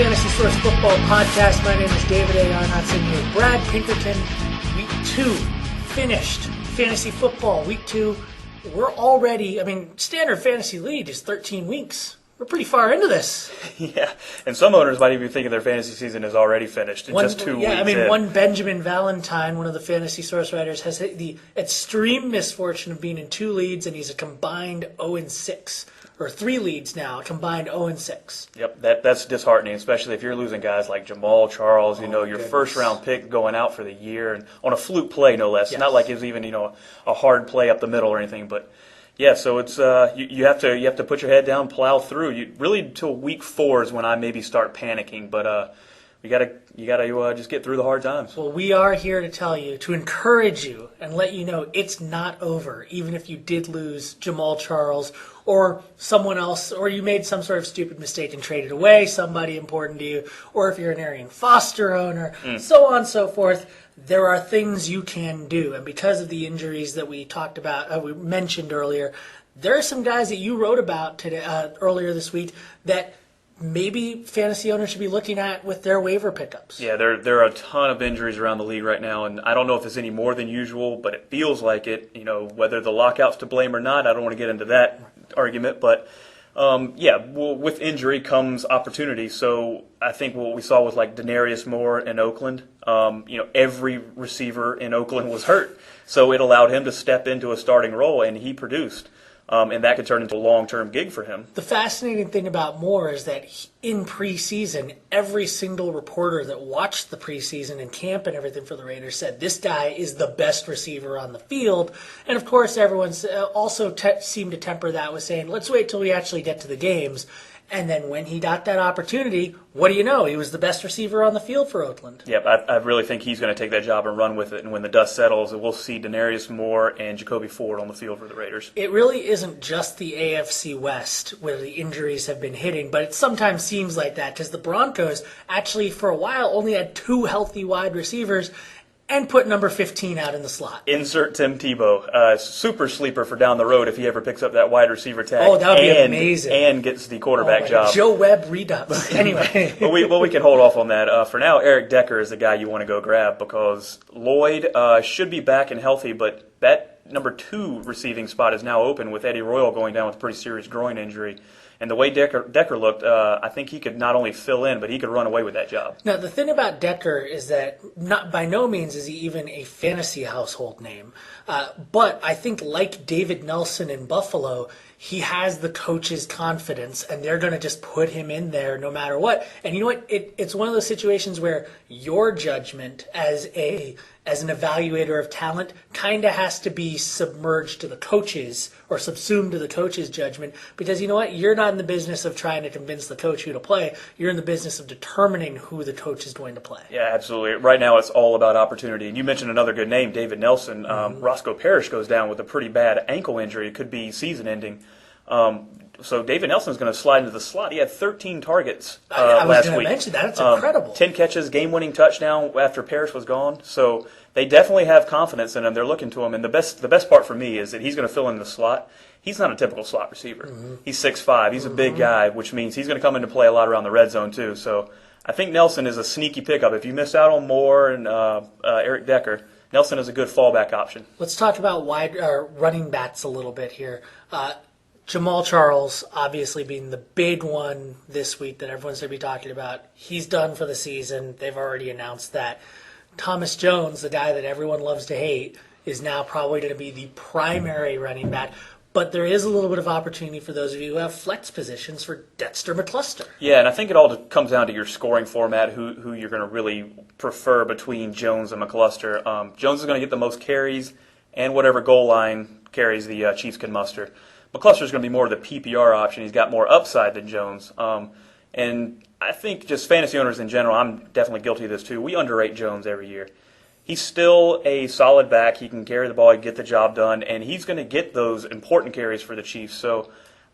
Fantasy Source Football Podcast. My name is David A. Arnott, sitting here with Brad Pinkerton. Week 2 finished. Fantasy football, week 2. We're already, standard fantasy league is 13 weeks. We're pretty far into this. Yeah, and some owners might even be thinking their fantasy season is already finished in just 2 weeks. Yeah, one Benjamin Valentine, one of the Fantasy Source writers, has the extreme misfortune of being in 2 leads, and he's a combined 0-6. Or 3 leads now, combined 0-6. Yep, that's disheartening, especially if you're losing guys like Jamal Charles, your first-round pick going out for the year, and on a fluke play, no less. Yes. Not like it was even, a hard play up the middle or anything, but yeah, so it's you have to put your head down, plow through. Really until week 4 is when I maybe start panicking, but you gotta just get through the hard times. Well, we are here to tell you, to encourage you, and let you know it's not over. Even if you did lose Jamal Charles or someone else, or you made some sort of stupid mistake and traded away somebody important to you, or if you're an Arian Foster owner, so on and so forth. There are things you can do, and because of the injuries that we talked about, we mentioned earlier, there are some guys that you wrote about today, earlier this week that maybe fantasy owners should be looking at with their waiver pickups. Yeah, there are a ton of injuries around the league right now, and I don't know if it's any more than usual, but it feels like it. Whether the lockout's to blame or not, I don't want to get into that argument, but with injury comes opportunity. So I think what we saw with like Denarius Moore in Oakland, every receiver in Oakland was hurt, so it allowed him to step into a starting role, and he produced. And that could turn into a long-term gig for him. The fascinating thing about Moore is that in preseason, every single reporter that watched the preseason and camp and everything for the Raiders said this guy is the best receiver on the field. And, of course, everyone's also seemed to temper that with saying, let's wait till we actually get to the games. And then when he got that opportunity, what do you know? He was the best receiver on the field for Oakland. Yep, I really think he's going to take that job and run with it. And when the dust settles, we'll see Denarius Moore and Jacoby Ford on the field for the Raiders. It really isn't just the AFC West where the injuries have been hitting, but it sometimes seems like that because the Broncos actually for a while only had 2 healthy wide receivers and put number 15 out in the slot. Insert Tim Tebow, super sleeper for down the road if he ever picks up that wide receiver tag. Oh, that would be amazing. And gets the quarterback job. Joe Webb redux. Anyway. we can hold off on that. For now, Eric Decker is the guy you want to go grab because Lloyd should be back and healthy, but that number 2 receiving spot is now open with Eddie Royal going down with a pretty serious groin injury. And the way Decker looked, I think he could not only fill in, but he could run away with that job. Now, the thing about Decker is that by no means is he even a fantasy household name. But I think like David Nelson in Buffalo, he has the coach's confidence, and they're going to just put him in there no matter what. And you know what? It's one of those situations where your judgment as an evaluator of talent kind of has to be submerged to the coach's or subsumed to the coach's judgment because you know what? You're not in the business of trying to convince the coach who to play. You're in the business of determining who the coach is going to play. Yeah, absolutely. Right now it's all about opportunity. And you mentioned another good name, David Nelson. Roscoe Parrish goes down with a pretty bad ankle injury. It could be season ending. So David Nelson's going to slide into the slot. He had 13 targets last week. I was going to mention that. It's incredible. 10 catches, game-winning touchdown after Parrish was gone. So they definitely have confidence in him. They're looking to him. And the best part for me is that he's going to fill in the slot. He's not a typical slot receiver. He's 6'5". He's a big guy, which means he's going to come into play a lot around the red zone too. So I think Nelson is a sneaky pickup. If you miss out on Moore and Eric Decker, Nelson is a good fallback option. Let's talk about running backs a little bit here. Jamal Charles, obviously being the big one this week that everyone's going to be talking about. He's done for the season. They've already announced that. Thomas Jones, the guy that everyone loves to hate, is now probably going to be the primary running back. But there is a little bit of opportunity for those of you who have flex positions for Dexter McCluster. Yeah, and I think it all comes down to your scoring format, who you're going to really prefer between Jones and McCluster. Jones is going to get the most carries and whatever goal line carries the Chiefs can muster. McCluster's going to be more of the PPR option. He's got more upside than Jones. And I think just fantasy owners in general, I'm definitely guilty of this too. We underrate Jones every year. He's still a solid back. He can carry the ball, get the job done, and he's going to get those important carries for the Chiefs. So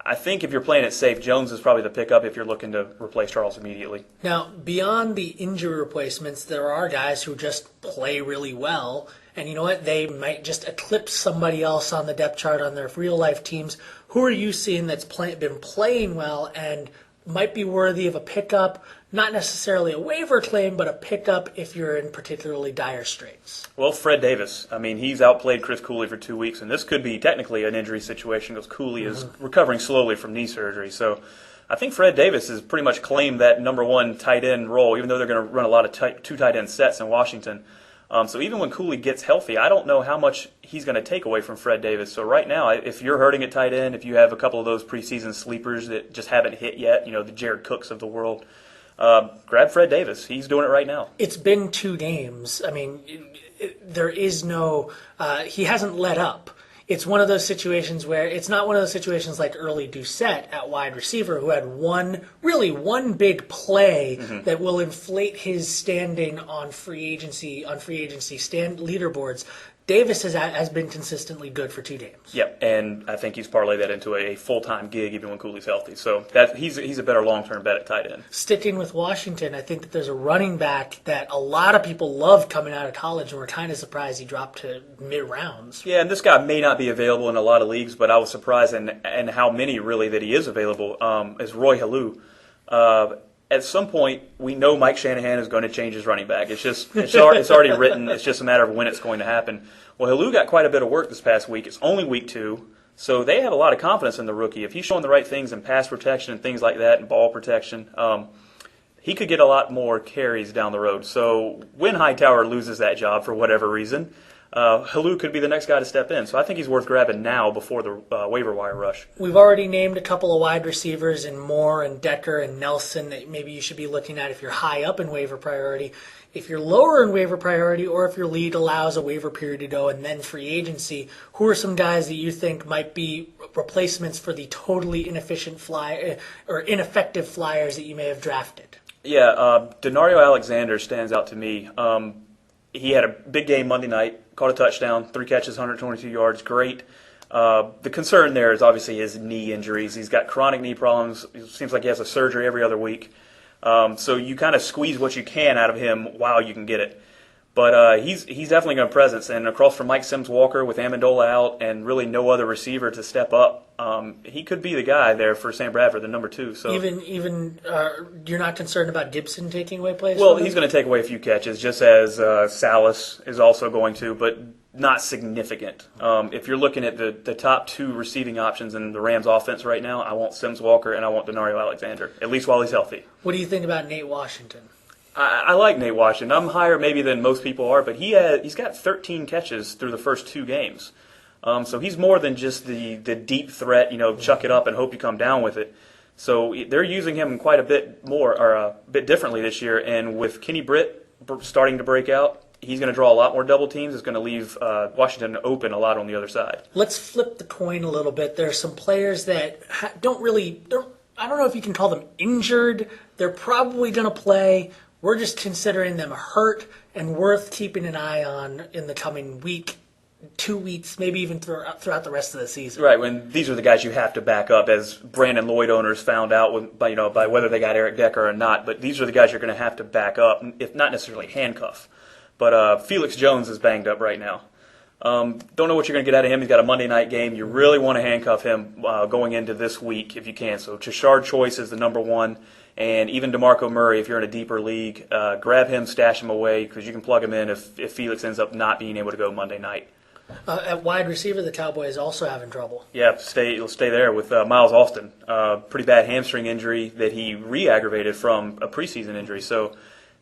I think if you're playing it safe, Jones is probably the pickup if you're looking to replace Charles immediately. Now, beyond the injury replacements, there are guys who just play really well. And you know what? They might just eclipse somebody else on the depth chart on their real-life teams. Who are you seeing that's been playing well and might be worthy of a pickup, not necessarily a waiver claim, but a pickup if you're in particularly dire straits? Well, Fred Davis. I mean, he's outplayed Chris Cooley for 2 weeks, and this could be technically an injury situation because Cooley is recovering slowly from knee surgery. So I think Fred Davis has pretty much claimed that number one tight end role, even though they're going to run a lot of two tight end sets in Washington. So even when Cooley gets healthy, I don't know how much he's going to take away from Fred Davis. So right now, if you're hurting at tight end, if you have a couple of those preseason sleepers that just haven't hit yet, the Jared Cooks of the world, grab Fred Davis. He's doing it right now. It's been 2 games. I mean, there is no he hasn't let up. It's one of those situations where it's not one of those situations like early Doucette at wide receiver who had one big play that will inflate his standing on free agency leaderboards. Davis has been consistently good for 2 games. Yep, and I think he's parlayed that into a full-time gig even when Cooley's healthy. So he's a better long-term bet at tight end. Sticking with Washington, I think that there's a running back that a lot of people loved coming out of college, and we're kind of surprised he dropped to mid-rounds. Yeah, and this guy may not be available in a lot of leagues, but I was surprised in how many really that he is available, is Roy Halou. At some point, we know Mike Shanahan is going to change his running back. It's already written. It's just a matter of when it's going to happen. Well, Halou got quite a bit of work this past week. It's only week 2, so they have a lot of confidence in the rookie. If he's showing the right things in pass protection and things like that and ball protection, he could get a lot more carries down the road. So when Hightower loses that job for whatever reason, Halou could be the next guy to step in. So I think he's worth grabbing now before the waiver wire rush. We've already named a couple of wide receivers in Moore and Decker and Nelson that maybe you should be looking at if you're high up in waiver priority. If you're lower in waiver priority or if your league allows a waiver period to go and then free agency, who are some guys that you think might be replacements for the totally ineffective flyers that you may have drafted? Yeah, Denario Alexander stands out to me. He had a big game Monday night, caught a touchdown, 3 catches, 122 yards, great. The concern there is obviously his knee injuries. He's got chronic knee problems. It seems like he has a surgery every other week. So you kind of squeeze what you can out of him while you can get it. But he's definitely going to presence. And across from Mike Sims-Walker with Amendola out and really no other receiver to step up, he could be the guy there for Sam Bradford, the number 2. So even you're not concerned about Gibson taking away plays? Well, he's going to take away a few catches, just as Salas is also going to, but not significant. If you're looking at the top 2 receiving options in the Rams offense right now, I want Sims-Walker and I want Denario Alexander, at least while he's healthy. What do you think about Nate Washington? I like Nate Washington. I'm higher maybe than most people are, but he's got 13 catches through the first 2 games. So he's more than just the deep threat, chuck it up and hope you come down with it. So they're using him quite a bit more, or a bit differently this year. And with Kenny Britt starting to break out, he's going to draw a lot more double teams. It's going to leave Washington open a lot on the other side. Let's flip the coin a little bit. There are some players that I don't know if you can call them injured. They're probably going to play. We're just considering them hurt and worth keeping an eye on in the coming week, 2 weeks, maybe even throughout the rest of the season. Right, when these are the guys you have to back up, as Brandon Lloyd owners found out by whether they got Eric Decker or not. But these are the guys you're going to have to back up, if not necessarily handcuff. But Felix Jones is banged up right now. Don't know what you're going to get out of him. He's got a Monday night game. You really want to handcuff him going into this week if you can. So Tashard Choice is the number 1. And even DeMarco Murray, if you're in a deeper league, grab him, stash him away, because you can plug him in if Felix ends up not being able to go Monday night. At wide receiver, the Cowboys also having trouble. Yeah, he'll stay there with Miles Austin. Pretty bad hamstring injury that he re-aggravated from a preseason injury. So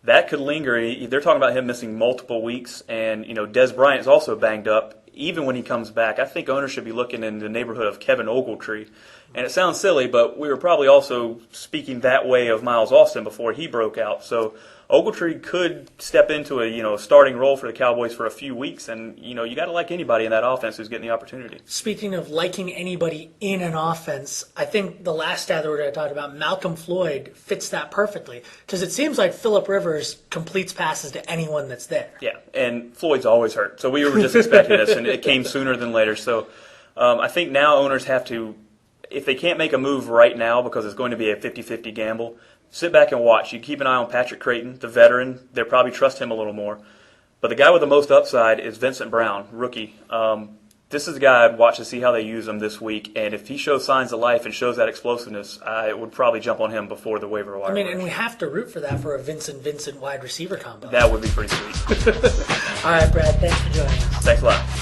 that could linger. They're talking about him missing multiple weeks. And, Des Bryant is also banged up. Even when he comes back, I think owners should be looking in the neighborhood of Kevin Ogletree. And it sounds silly, but we were probably also speaking that way of Miles Austin before he broke out. So Ogletree could step into a starting role for the Cowboys for a few weeks, and you got to like anybody in that offense who's getting the opportunity. Speaking of liking anybody in an offense, I think the last stat that we're going to talk about, Malcolm Floyd, fits that perfectly because it seems like Phillip Rivers completes passes to anyone that's there. Yeah, and Floyd's always hurt, so we were just expecting this, and it came sooner than later. So I think now owners have to, if they can't make a move right now because it's going to be a 50-50 gamble, sit back and watch. You keep an eye on Patrick Creighton, the veteran. They'll probably trust him a little more. But the guy with the most upside is Vincent Brown, rookie. this is a guy I'd watch to see how they use him this week, and if he shows signs of life and shows that explosiveness, I would probably jump on him before the waiver wire. And we have to root for that for a Vincent wide receiver combo. That would be pretty sweet. All right, Brad, thanks for joining us. Thanks a lot.